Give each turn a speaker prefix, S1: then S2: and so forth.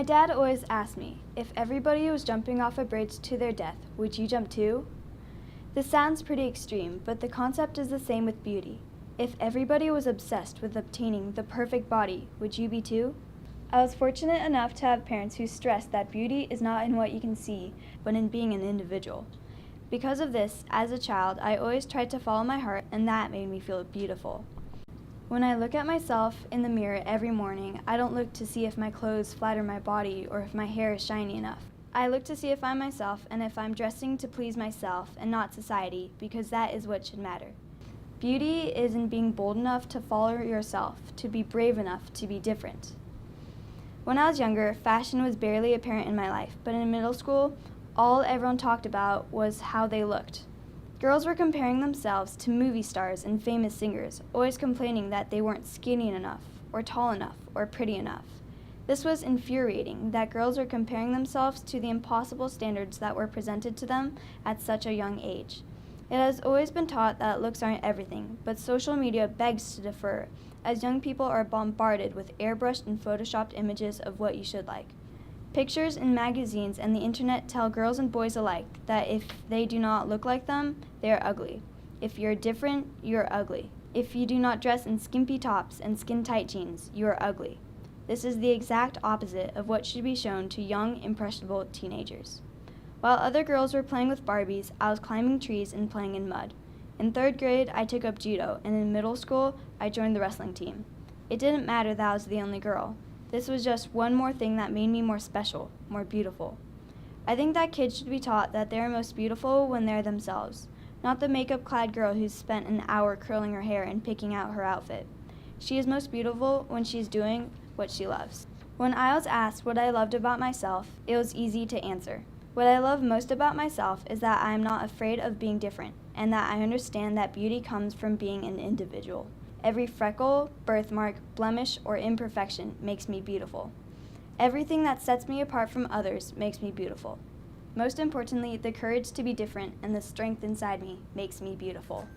S1: My dad always asked me, if everybody was jumping off a bridge to their death, would you jump too? This sounds pretty extreme, but the concept is the same with beauty. If everybody was obsessed with obtaining the perfect body, would you be too? I was fortunate enough to have parents who stressed that beauty is not in what you can see, but in being an individual. Because of this, as a child, I always tried to follow my heart, and that made me feel beautiful. When I look at myself in the mirror every morning, I don't look to see if my clothes flatter my body or if my hair is shiny enough. I look to see if I'm myself and if I'm dressing to please myself and not society, because that is what should matter. Beauty is in being bold enough to follow yourself, to be brave enough to be different. When I was younger, fashion was barely apparent in my life, but in middle school, all everyone talked about was how they looked. Girls were comparing themselves to movie stars and famous singers, always complaining that they weren't skinny enough, or tall enough, or pretty enough. This was infuriating, that girls were comparing themselves to the impossible standards that were presented to them at such a young age. It has always been taught that looks aren't everything, but social media begs to differ, as young people are bombarded with airbrushed and photoshopped images of what you should like. Pictures in magazines and the internet tell girls and boys alike that if they do not look like them, they are ugly. If you're different, you're ugly. If you do not dress in skimpy tops and skin-tight jeans, you are ugly. This is the exact opposite of what should be shown to young, impressionable teenagers. While other girls were playing with Barbies, I was climbing trees and playing in mud. In 3rd grade, I took up judo, and in middle school, I joined the wrestling team. It didn't matter that I was the only girl. This was just one more thing that made me more special, more beautiful. I think that kids should be taught that they are most beautiful when they're themselves, not the makeup-clad girl who's spent an hour curling her hair and picking out her outfit. She is most beautiful when she's doing what she loves. When I was asked what I loved about myself, it was easy to answer. What I love most about myself is that I am not afraid of being different, and that I understand that beauty comes from being an individual. Every freckle, birthmark, blemish, or imperfection makes me beautiful. Everything that sets me apart from others makes me beautiful. Most importantly, the courage to be different and the strength inside me makes me beautiful.